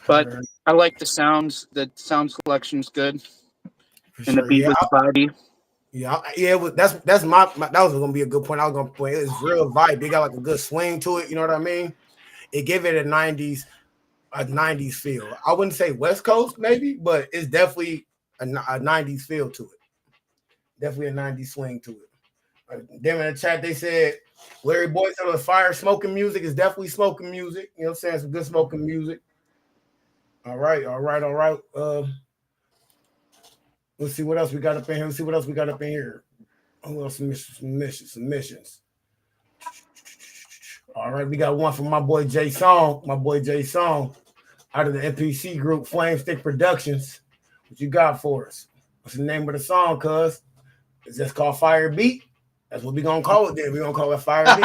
Speaker 4: But I like the sounds. The sound selection's good, and the beat was vibey.
Speaker 1: Yeah, that's that was gonna be a good point. I was gonna point. It's real vibe. They got like a good swing to it. You know what I mean? It gave it a '90s feel. I wouldn't say West Coast maybe, but it's definitely a '90s feel to it. Definitely a '90s swing to it. Them in the chat they said Larry Boy said it was fire smoking music. Is definitely smoking music. You know what I'm saying? Some good smoking music. All right. Let's see what else we got up in here. Who else submissions? All right, we got one from my boy Jay Song. Out of the NPC group, Flame Stick Productions. What you got for us? What's the name of the song, cuz? Is this called Fire Beat? That's what we gonna call it then. We're gonna call it Fire Beat.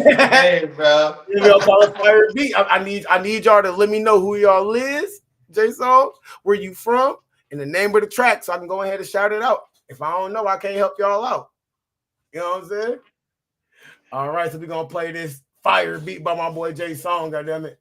Speaker 2: Hey, bro.
Speaker 1: We're gonna call it Fire Beat. I need y'all to let me know who y'all is, Jay Song, where you from, and the name of the track so I can go ahead and shout it out. If I don't know, I can't help y'all out. You know what I'm saying? All right, so we're gonna play this Fire Beat by my boy Jay Song, goddammit.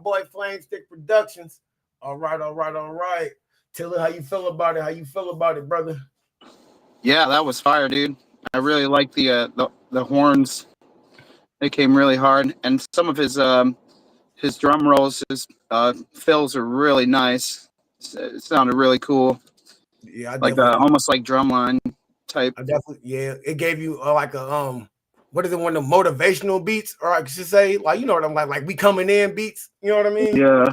Speaker 1: boy Flame Stick Productions. All right. Tilii, how you feel about it? How you feel about it, brother?
Speaker 4: Yeah, that was fire, dude. I really like the horns. They came really hard, and some of his drum rolls, his fills are really nice. It sounded really cool,
Speaker 1: Yeah, I
Speaker 4: like
Speaker 1: definitely,
Speaker 4: almost like drumline type.
Speaker 1: yeah. It gave you like a what is it? One of the motivational beats, or I should say, like you know what I'm like we coming in beats. You know what I mean?
Speaker 4: Yeah,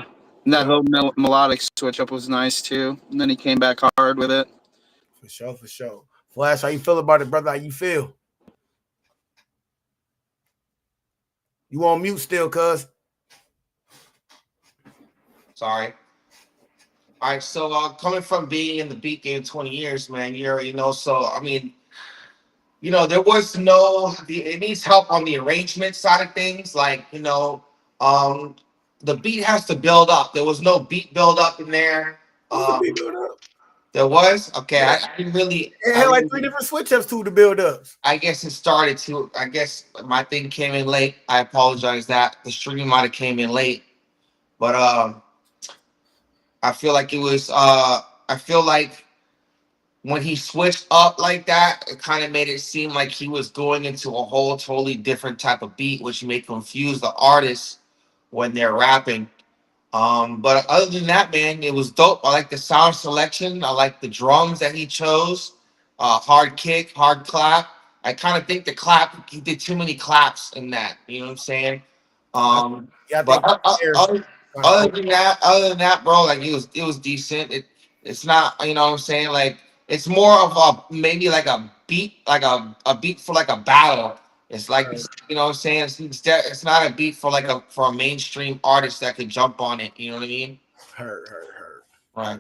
Speaker 4: and that
Speaker 1: Yeah,
Speaker 4: little melodic switch up was nice too. And then he came back hard with it.
Speaker 1: for sure. Flash, how you feel about it, brother? How you feel? You on mute still, cuz?
Speaker 2: Sorry. All right, so coming from being in the beat game 20 years, man, you already know. So I mean, there was it needs help on the arrangement side of things. Like, um, the beat has to build up. There was no beat build up in there.
Speaker 1: What's the beat build up?
Speaker 2: There was okay.
Speaker 1: Yeah,
Speaker 2: I didn't really.
Speaker 1: it had like 3 different switch ups to the build ups.
Speaker 2: I guess it started to. I guess my thing came in late. I apologize that the stream might have came in late, but I feel like it was. I feel like when he switched up like that, it kind of made it seem like he was going into a whole totally different type of beat, which may confuse the artists when they're rapping. But other than that, man, it was dope. I like the sound selection. I like the drums that he chose. Hard kick, hard clap. I kind of think the clap, he did too many claps in that. You know what I'm saying? Um,
Speaker 1: Yeah, I
Speaker 2: but
Speaker 1: think kind of
Speaker 2: other than that, bro, like it was decent. It's not, you know what I'm saying? Like it's more of a maybe like a beat, like a beat for like a battle. It's like you know what I'm saying. It's not a beat for like a mainstream artist that could jump on it. You know what I mean?
Speaker 1: hurt.
Speaker 2: Right.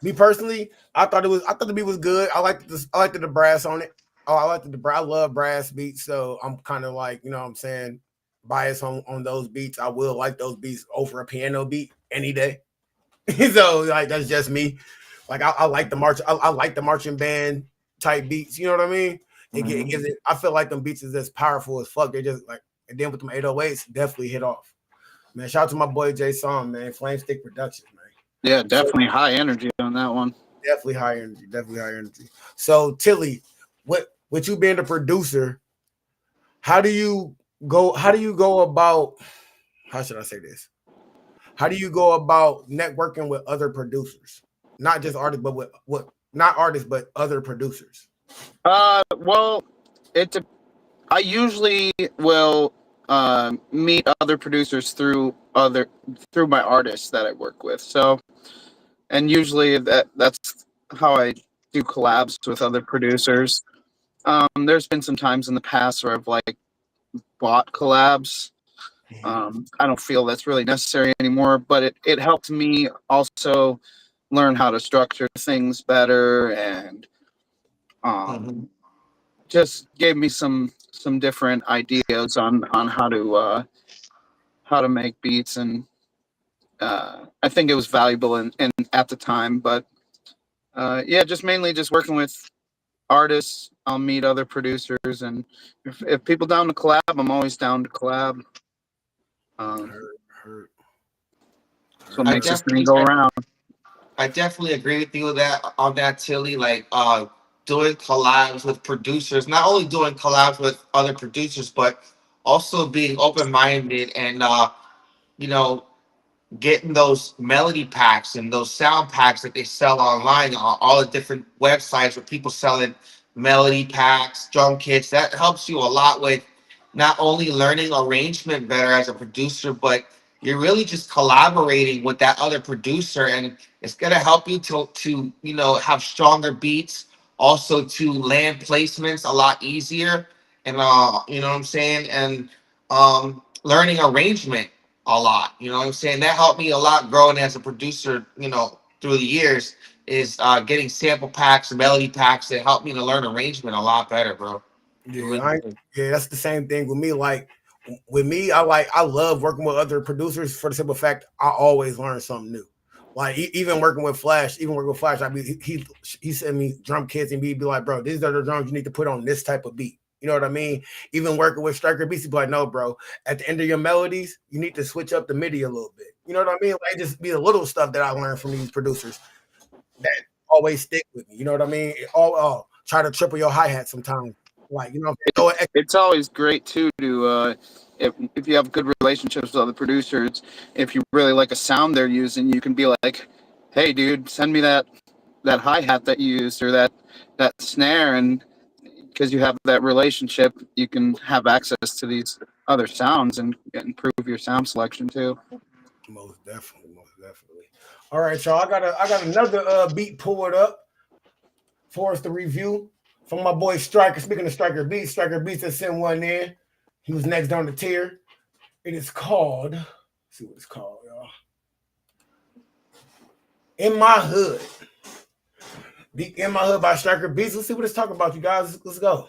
Speaker 1: Me personally, I thought the beat was good. I liked the brass on it. Oh, I liked the brass. I love brass beats, so I'm kind of like, you know what I'm saying, biased on those beats. I will like those beats over a piano beat any day. So like that's just me. Like I like the march. I like the marching band type beats. You know what I mean? It gives it. I feel like them beats is as powerful as fuck. They just like, and then with them 808s, definitely hit off. Man, shout out to my boy Jay Song, man. Flame Stick Productions, man.
Speaker 4: Yeah, definitely high energy on that one.
Speaker 1: Definitely high energy. So Tilii, with you being the producer, how do you go about, how should I say this? How do you go about networking with other producers? Not just artists, but with what not artists, but other producers.
Speaker 4: Well, I usually will meet other producers through my artists that I work with. So, and usually that's how I do collabs with other producers. There's been some times in the past where I've like bought collabs. I don't feel that's really necessary anymore, but it helped me also learn how to structure things better, and
Speaker 2: Mhm.
Speaker 4: just gave me some different ideas on how to make beats. And I think it was valuable in at the time. But yeah, just mainly just working with artists. I'll meet other producers, and if people down to collab, I'm always down to collab. Um,
Speaker 1: Heard, heard,
Speaker 4: so it
Speaker 2: I
Speaker 4: makes this thing
Speaker 2: definitely,
Speaker 4: go
Speaker 2: I,
Speaker 4: around.
Speaker 2: I definitely agree with you on that, Tilly. Like doing collabs with producers, not only doing collabs with other producers, but also being open minded and you know getting those melody packs and those sound packs that they sell online on all the different websites where people selling melody packs, drum kits. That helps you a lot with not only learning arrangement better as a producer, but you're really just collaborating with that other producer, and it's gonna help you to have stronger beats, also to land placements a lot easier, and you know what I'm saying, and learning arrangement a lot. You know what I'm saying? That helped me a lot growing as a producer, through the years, is getting sample packs, melody packs that helped me to learn arrangement a lot better, bro. It
Speaker 1: Yeah,
Speaker 2: really did.
Speaker 1: yeah, that's the same thing with me. Like with me, I love working with other producers for the simple fact I always learn something new. Like even working with Flash, I mean he sent me drum kits and he'd be like, bro, these are the drums you need to put on this type of beat. You know what I mean? Even working with Striker Beatz, like, no, bro. At the end of your melodies, you need to switch up the MIDI a little bit. You know what I mean? Like, just be the little stuff that I learned from these producers that always stick with me. You know what I mean? Try to triple your hi-hat sometimes. Like, you know,
Speaker 4: it's always great too to if you have good relationships with other producers, if you really like a sound they're using, you can be like, hey dude, send me that hi-hat that you used, or that snare, and because you have that relationship, you can have access to these other sounds and improve your sound selection too.
Speaker 1: Most definitely. All right, y'all. I got another beat pulled up for us to review from my boy Striker. Speaking of Striker Beatz has sent one in. He was next down the tier. It is called, let's see what it's called, y'all. In My Hood. The In My Hood by Striker Beatz. Let's see what it's talking about, you guys. Let's go.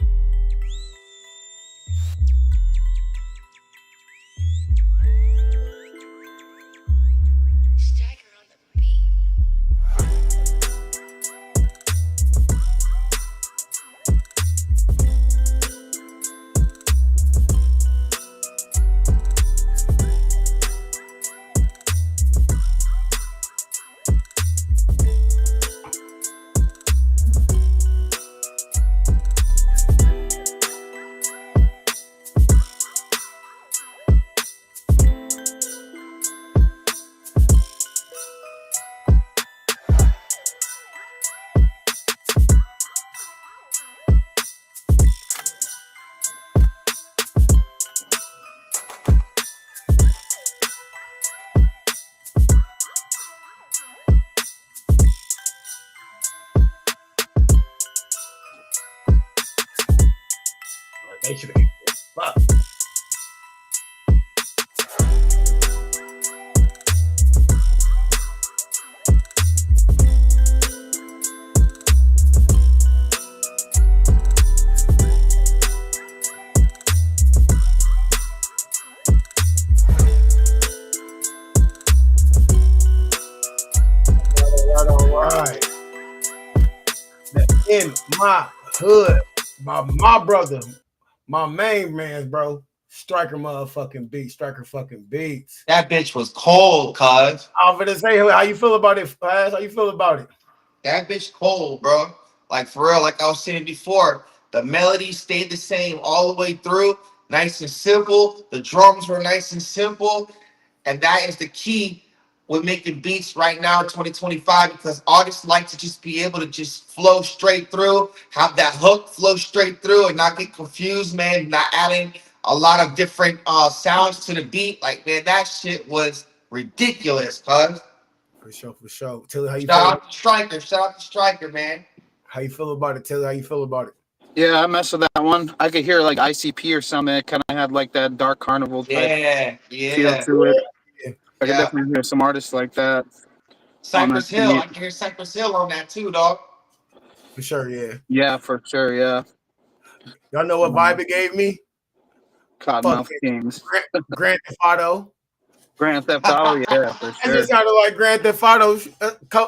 Speaker 1: They should have. Fuck. All right. In My Hood by my brother, my main man, bro. Striker motherfucking Beatz. Striker fucking Beatz.
Speaker 2: That bitch was cold, cuz.
Speaker 1: I'm gonna say, how you feel about it, Faz? How you feel about it?
Speaker 2: That bitch cold, bro. Like, for real, like I was saying before, the melody stayed the same all the way through. Nice and simple. The drums were nice and simple. And that is the key with making beats right now in 2025, because artists like to just be able to just flow straight through, have that hook flow straight through and not get confused, man, not adding a lot of different sounds to the beat. Like, man, that shit was ridiculous, cuz.
Speaker 1: For sure. Tilii, how you
Speaker 2: Shout
Speaker 1: feel?
Speaker 2: out to Striker. Shout out to Striker, man.
Speaker 1: How you feel about it, Tilii? How you feel about it?
Speaker 4: Yeah, I messed with that one. I could hear like ICP or something. It kind of had like that dark carnival type feel to it. I could definitely hear some artists like that.
Speaker 2: Cypress Hill. I can hear Cypress Hill on that too, dog.
Speaker 1: For sure, yeah.
Speaker 4: Yeah, for sure, yeah.
Speaker 1: Y'all know what vibe it gave me?
Speaker 4: Cottonmouth Kings.
Speaker 1: Grand Theft Auto.
Speaker 4: Grand Theft Auto, yeah, for
Speaker 1: That
Speaker 4: sure.
Speaker 1: shit sounded like Grand Theft Auto.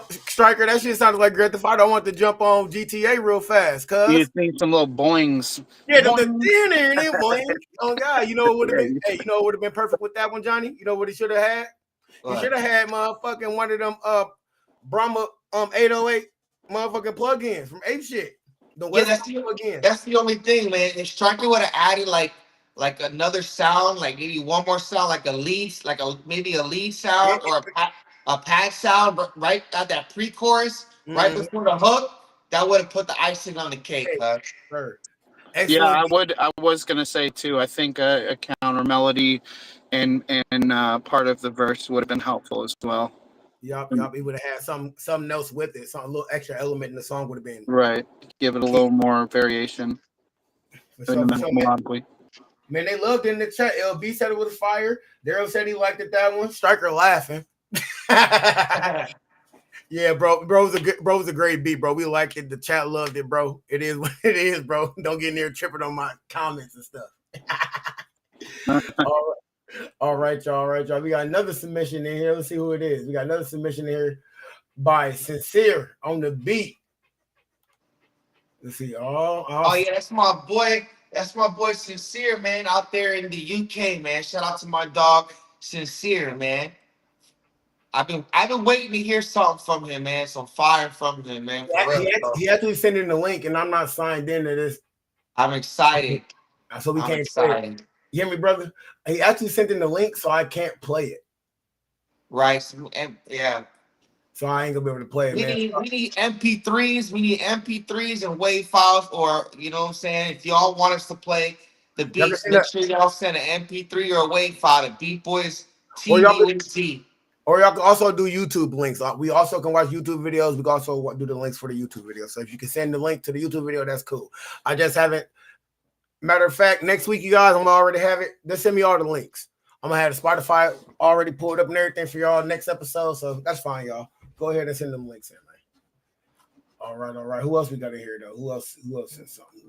Speaker 1: Striker, that shit sounded like Grand Theft Auto. I want to jump on GTA real fast, cuz.
Speaker 4: You think some little boings.
Speaker 1: Yeah, boing. Oh God, you know what would have been? Hey, you know what would have been perfect with that one, Johnny? You know what he should have had? He should have had motherfucking one of them Brahma 808 motherfucking plugins from Ape Shit.
Speaker 2: That's the only thing, man. If Striker would have added like another sound, like maybe one more sound, like maybe a lead sound or a pad sound, but right at that pre-chorus, right before the hook, that would have put the icing on the cake.
Speaker 4: Yeah, I was gonna say too. I think a counter melody and part of the verse would have been helpful as well.
Speaker 1: Yup. He would have had something else with it. Some little extra element in the song would have been
Speaker 4: right. Give it a little more variation.
Speaker 1: Man, they loved it in the chat. LB said it was fire. Daryl said he liked it, that one. Striker laughing. Yeah, bro. Bro's a great beat, bro. We liked it. The chat loved it, bro. It is what it is, bro. Don't get near tripping on my comments and stuff. All right, y'all. We got another submission in here. Let's see who it is. We got another submission here by Sincere on the beat. Let's see.
Speaker 2: Oh yeah, that's my boy. That's my boy Sincere, man, out there in the UK, man. Shout out to my dog Sincere, man. I've been waiting to hear something from him, man. Some fire from him, man. For real.
Speaker 1: He actually sent in the link, and I'm not signed into this.
Speaker 2: I'm excited.
Speaker 1: So we
Speaker 2: I'm
Speaker 1: can't
Speaker 2: excited.
Speaker 1: play it. You hear me, brother? He actually sent in the link, so I can't play it.
Speaker 2: Right. So, yeah.
Speaker 1: So I ain't gonna be able to play it,
Speaker 2: We need MP3s. We need MP3s and WAV files, or you know what I'm saying. If y'all want us to play the beats, make sure y'all send an MP3 or a WAV file to Beat Boys TV.
Speaker 1: Or y'all can also do YouTube links. We also can watch YouTube videos. We can also do the links for the YouTube video. So if you can send the link to the YouTube video, that's cool. I just haven't. Matter of fact, next week, you guys, I'm gonna already have it. Just send me all the links. I'm gonna have the Spotify already pulled up and everything for y'all next episode. So that's fine, y'all. Go ahead and send them links in, man. All right. Who else we got in here though? Who else sent something?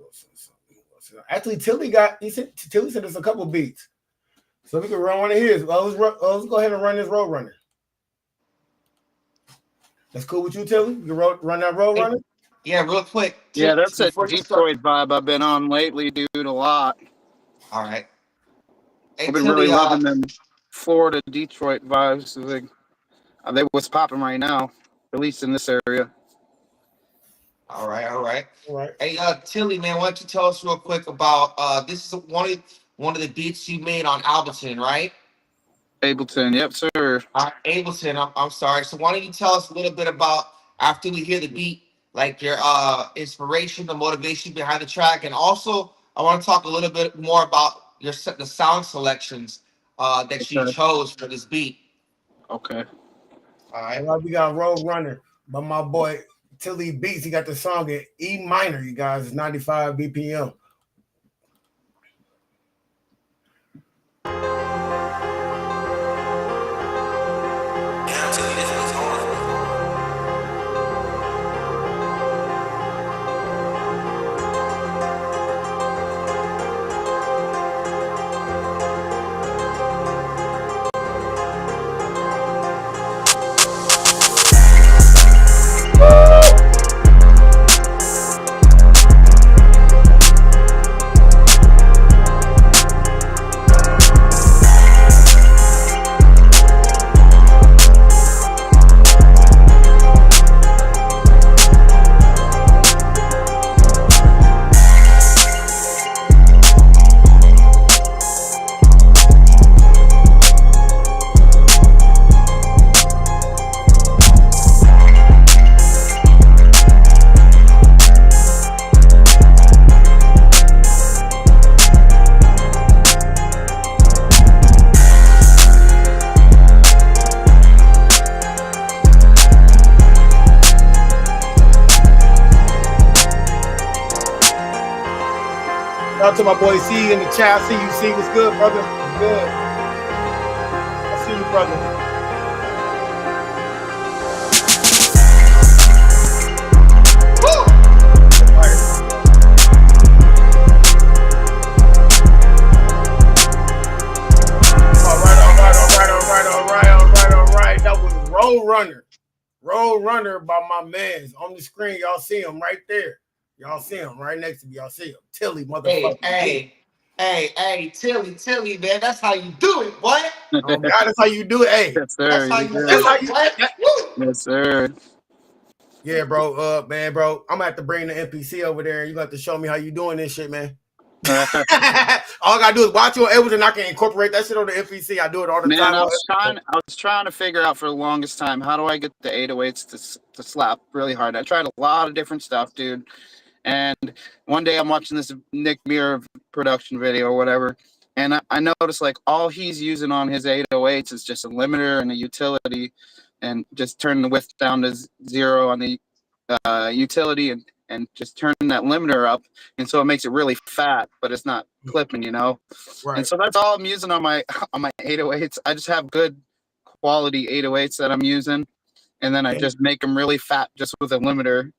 Speaker 1: Actually, Tillie sent us a couple beats. So we can run one of his. Let's go ahead and run this Road Runner. That's cool with you, Tillie? You can run that Road Runner?
Speaker 2: Yeah, real quick.
Speaker 4: Yeah, that's a Detroit vibe I've been on lately, dude, a lot.
Speaker 2: All right. Hey,
Speaker 4: I've been really loving them Florida, Detroit vibes. They what's popping right now, at least in this area.
Speaker 2: All right. Hey, Tillie, man, why don't you tell us real quick about this is one of the beats you made on Ableton, right?
Speaker 4: Ableton, yep, sir.
Speaker 2: Ableton, I'm sorry. So why don't you tell us a little bit about, after we hear the beat, like your inspiration, the motivation behind the track, and also I want to talk a little bit more about the sound selections that you chose for this beat.
Speaker 4: Okay.
Speaker 2: All right.
Speaker 1: Well, we got Road Runner by my boy Tilii Beatz. He got the song in E minor, you guys. It's 95 BPM. Shout out to my boy C in the chat. I see you, C. What's good, brother? What's good? I see you, brother. All right. That was Road Runner by my mans. On the screen, y'all see him right there. Y'all see him right next to me. Y'all see him. Tillie, motherfucker.
Speaker 2: Hey, Tillie, man. That's how you do it, boy.
Speaker 1: Oh, God, that's how you do it. Hey,
Speaker 4: yes, sir.
Speaker 2: That's how you do it, boy.
Speaker 4: Yes, sir.
Speaker 1: Yeah, bro. Man, bro. I'm gonna have to bring the NPC over there, and you got to show me how you doing this shit, man. All I gotta do is watch you on Ableton. I can incorporate that shit on the NPC. I do it all the time.
Speaker 4: I was trying to figure out for the longest time, how do I get the 808s to slap really hard. I tried a lot of different stuff, dude. And one day I'm watching this Nick Muir production video or whatever, and I noticed like all he's using on his 808s is just a limiter and a utility, and just turning the width down to 0 on the utility, and just turning that limiter up, and so it makes it really fat, but it's not clipping, you know. Right. And so that's all I'm using on my 808s. I just have good quality 808s that I'm using, and then I just make them really fat just with a limiter.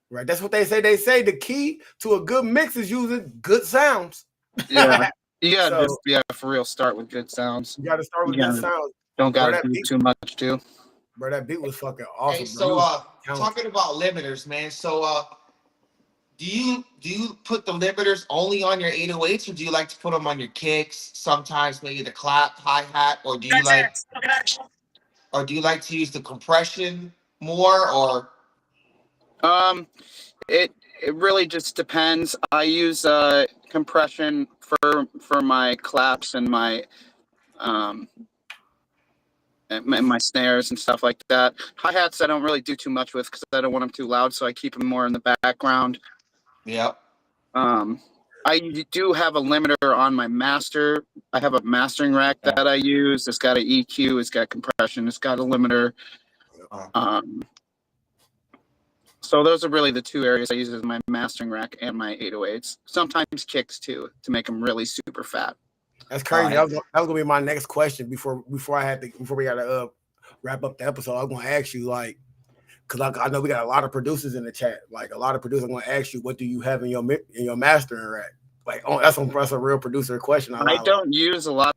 Speaker 1: Right, that's what they say. They say the key to a good mix is using good sounds.
Speaker 4: Yeah, you gotta for real start with good sounds.
Speaker 1: You gotta start with good sounds.
Speaker 4: Don't gotta do too much too.
Speaker 1: Bro, that beat was fucking awesome.
Speaker 2: Hey, so talking about limiters, man. So Do you put the limiters only on your 808s, or do you like to put them on your kicks? Sometimes maybe the clap, hi hat, or do you like to use the compression more, or?
Speaker 4: Um, it really just depends. I use compression for my claps and um my snares and stuff like that. Hi hats I don't really do too much with because I don't want them too loud, so I keep them more in the background.
Speaker 2: Yep.
Speaker 4: I do have a limiter on my master. I have a mastering rack that I use. It's got an EQ, it's got compression, it's got a limiter. So those are really the two areas I use as my mastering rack and my 808s. Sometimes kicks too, to make them really super fat.
Speaker 1: That's crazy. That was gonna be my next question before we gotta wrap up the episode. I was gonna ask you, like, because I know we got a lot of producers in the chat. Like a lot of producers, I'm gonna ask you, what do you have in your mastering rack? Like, oh, that's a real producer question.
Speaker 4: I don't use a lot.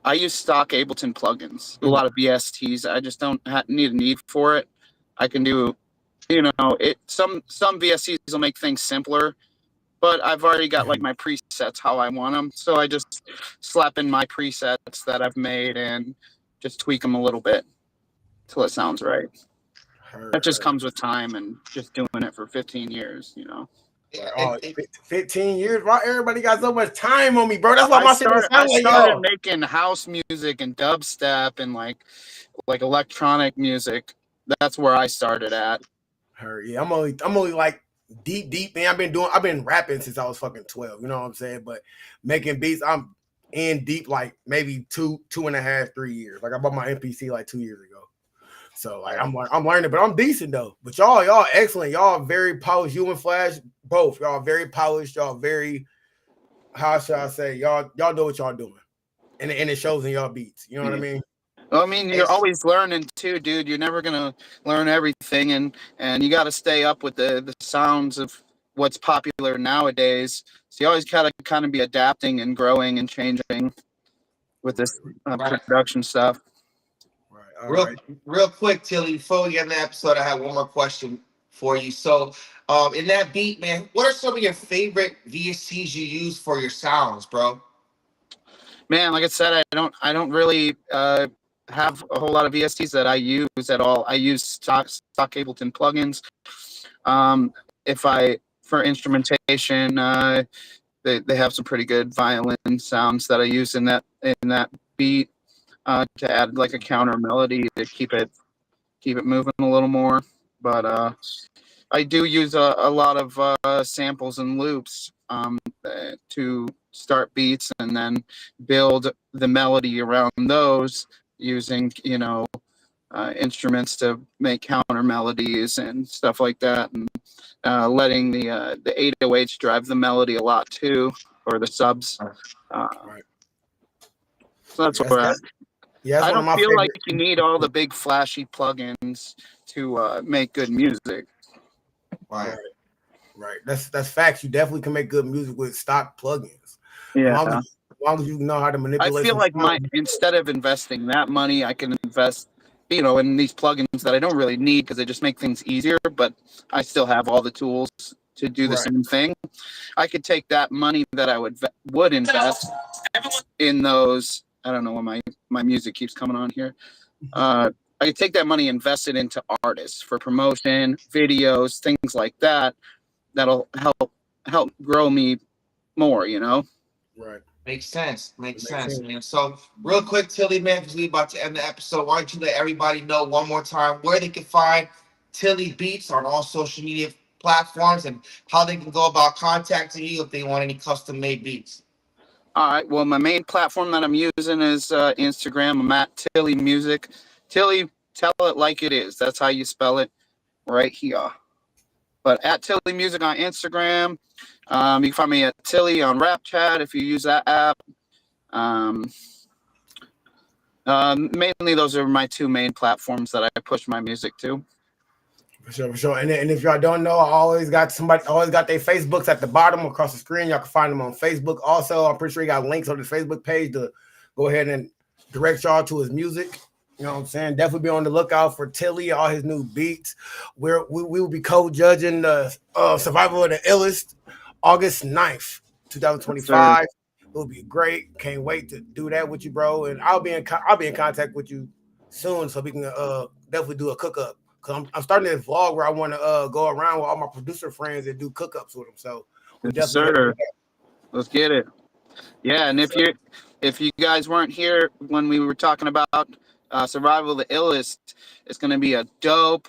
Speaker 4: I use stock Ableton plugins, a lot of VSTs. I just don't need a need for it. I can do, some VSTs will make things simpler, but I've already got like my presets how I want them. So I just slap in my presets that I've made and just tweak them a little bit till it sounds right. That just comes with time and just doing it for 15 years,
Speaker 1: Oh, 15 years, bro. Everybody got so much time on me, bro. That's why
Speaker 4: I started
Speaker 1: like,
Speaker 4: making house music and dubstep and like electronic music. That's where I started at.
Speaker 1: Yeah, I'm only like deep, man. I've been rapping since I was fucking 12. You know what I'm saying? But making beats, I'm in deep like maybe 2.5, 3 years. Like I bought my MPC like 2 years ago. So like I'm learning, but I'm decent though. But y'all excellent. Y'all very polished. You and Flash, both. Y'all very polished. Y'all very, how should I say? Y'all know what y'all doing, and it shows in y'all beats. You know what I mean?
Speaker 4: Well, I mean, you're always learning too, dude. You're never gonna learn everything, and you got to stay up with the sounds of what's popular nowadays. So you always gotta kind of be adapting and growing and changing with this production stuff.
Speaker 2: Real quick, Tilly, before we end the episode, I have one more question for you. So, in that beat, man, what are some of your favorite VSTs you use for your sounds, bro?
Speaker 4: Man, like I said, I don't really have a whole lot of VSTs that I use at all. I use stock Ableton plugins. For instrumentation, they have some pretty good violin sounds that I use in that beat. To add like a counter melody to keep it moving a little more. But I do use a lot of samples and loops to start beats and then build the melody around those using instruments to make counter melodies and stuff like that, and letting the 808s drive the melody a lot too, or the subs. So that's where I don't feel like you need all the big flashy plugins to make good music.
Speaker 1: Right. That's facts. You definitely can make good music with stock plugins.
Speaker 4: Yeah.
Speaker 1: As long as you know how to manipulate.
Speaker 4: I feel like instead of investing that money, I can invest, in these plugins that I don't really need because they just make things easier, but I still have all the tools to do the same thing. I could take that money that I would invest in those. I don't know why my music keeps coming on here. I could take that money, invest it into artists for promotion, videos, things like that. That'll help grow me more,
Speaker 1: Right.
Speaker 2: Makes sense, man. So real quick, Tilly, man, because we're about to end the episode, why don't you let everybody know one more time where they can find Tilii Beatz on all social media platforms and how they can go about contacting you if they want any custom made beats.
Speaker 4: All right. Well, my main platform that I'm using is Instagram. I'm at Tilii Music. Tilii, tell it like it is. That's how you spell it, right here. But at Tilii Music on Instagram. You can find me at Tilii on Rap Chat if you use that app. Mainly, those are my two main platforms that I push my music to.
Speaker 1: For sure. And if y'all don't know, I always got their Facebooks at the bottom across the screen. Y'all can find them on Facebook. Also, I'm pretty sure he got links on his Facebook page to go ahead and direct y'all to his music. You know what I'm saying? Definitely be on the lookout for Tilii, all his new beats. We will be co-judging the Survival of the Illest August 9th,
Speaker 4: Yes, sir.
Speaker 1: 2025. It will be great. Can't wait to do that with you, bro. And I'll be in contact with you soon so we can definitely do a cook up. Cause I'm starting this vlog where I want to go around with all my producer friends and do cookups with them. So we
Speaker 4: Yes,
Speaker 1: definitely got to do
Speaker 4: sir.
Speaker 1: that.
Speaker 4: Let's get it. Yeah, and
Speaker 1: Yes, sir.
Speaker 4: if you guys weren't here when we were talking about Survival of the Illest, it's going to be a dope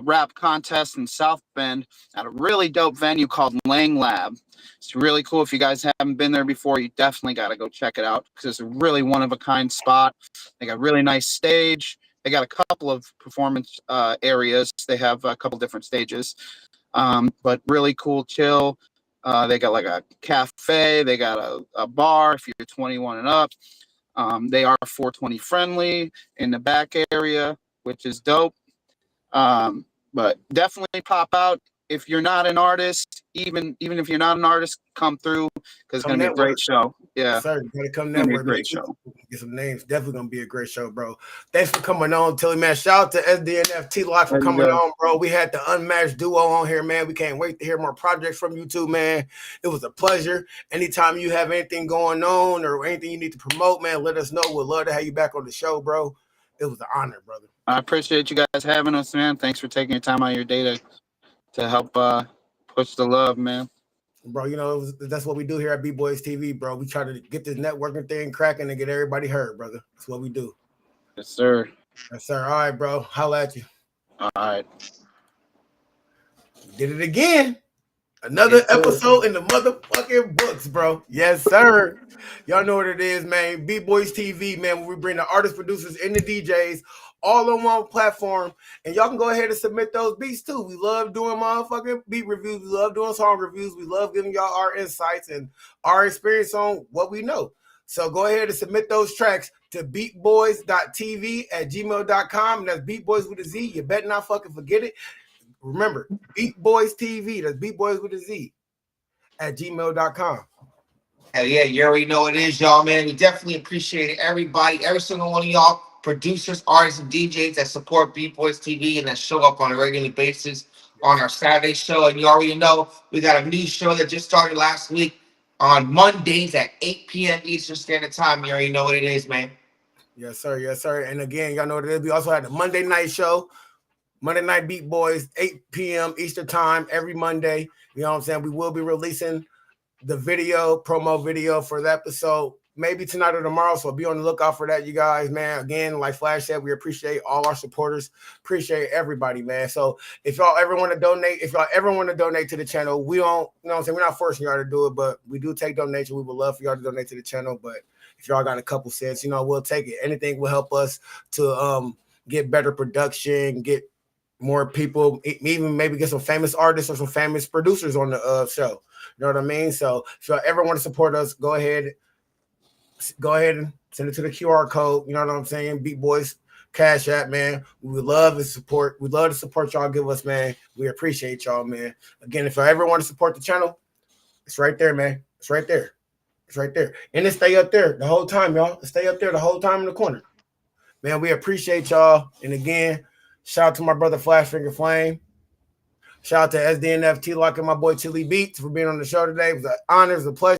Speaker 4: rap contest in South Bend at a really dope venue called Lang Lab. It's really cool. If you guys haven't been there before, you definitely got to go check it out because it's a really one of a kind spot. They got a really nice stage. They got a couple of performance areas. They have a couple different stages, but really cool, chill. They got like a cafe. They got a bar if you're 21 and up. They are 420 friendly in the back area, which is dope. But definitely pop out if you're not an artist. Even if you're not an artist, come through because it's
Speaker 1: Come
Speaker 4: gonna be a great
Speaker 1: network.
Speaker 4: show.
Speaker 1: Yes,
Speaker 4: Yeah,
Speaker 1: sir. You gotta come
Speaker 4: it's gonna be a
Speaker 1: network, man.
Speaker 4: great show.
Speaker 1: Get some names. Definitely gonna be a great show, bro. Thanks for coming on, Tilii, man. Shout out to SDNF Tilii for
Speaker 4: There you
Speaker 1: coming
Speaker 4: go.
Speaker 1: on, bro. We had the unmatched duo on here, man. We can't wait to hear more projects from you two, man. It was a pleasure. Anytime you have anything going on or anything you need to promote, man, let us know. We'd love to have you back on the show, bro. It was an honor, brother.
Speaker 4: I appreciate you guys having us, man. Thanks for taking your time out of your day to help push the love, man.
Speaker 1: Bro, you know, that's what we do here at B Boys TV, bro. We try to get this networking thing cracking and get everybody heard, brother. That's what we do.
Speaker 4: Yes, sir.
Speaker 1: Yes, sir. All right, bro. Holla at you.
Speaker 4: All right.
Speaker 1: Did it again. Another
Speaker 2: Yes, sir.
Speaker 1: episode in the motherfucking books, bro. Yes, sir. Y'all know what it is, man. B Boys TV, man. Where we bring the artists, producers, and the DJs all on one platform. And y'all can go ahead and submit those beats too. We love doing motherfucking beat reviews. We love doing song reviews. We love giving y'all our insights and our experience on what we know. So go ahead and submit those tracks to beatboys.tv@gmail.com. And that's beatboys with a Z. You better not fucking forget it. Remember, Beat Boys TV, that's Beat Boys with a Z, @gmail.com.
Speaker 2: Hell yeah, you already know what it is, y'all, man. We definitely appreciate everybody, every single one of y'all, producers, artists, and DJs that support Beat Boys TV and that show up on a regular basis on our Saturday show. And you already know we got a new show that just started last week on Mondays at 8 p.m. Eastern Standard Time. You already know what it is, man.
Speaker 1: Yes, sir. Yes, sir. And again, y'all know what it is. We also had the Monday night show, Monday Night Beat Boys, 8 p.m. Eastern Time every Monday. You know what I'm saying? We will be releasing the promo video for the episode, maybe tonight or tomorrow. So be on the lookout for that, you guys, man. Again, like Flash said, we appreciate all our supporters. Appreciate everybody, man. So if y'all ever want to donate, to the channel, we don't, you know what I'm saying? We're not forcing y'all to do it, but we do take donations. We would love for y'all to donate to the channel. But if y'all got a couple cents, you know, we'll take it. Anything will help us to get better production, get more people, even maybe get some famous artists or some famous producers on the show. You know what I mean? So if y'all ever want to support us, go ahead and send it to the QR code. You know what I'm saying? Beat Boys Cash App, man. We would love to support. We'd love the support y'all give us, man. We appreciate y'all, man. Again, if y'all ever want to support the channel, it's right there, man. It's right there. It's right there. And it stay up there the whole time, y'all. It stay up there the whole time in the corner. Man, we appreciate y'all. And again, shout out to my brother Flash Finger Flame. Shout out to SDNF Tilii and my boy Tilii Beatz for being on the show today. It was an honor, it was a pleasure.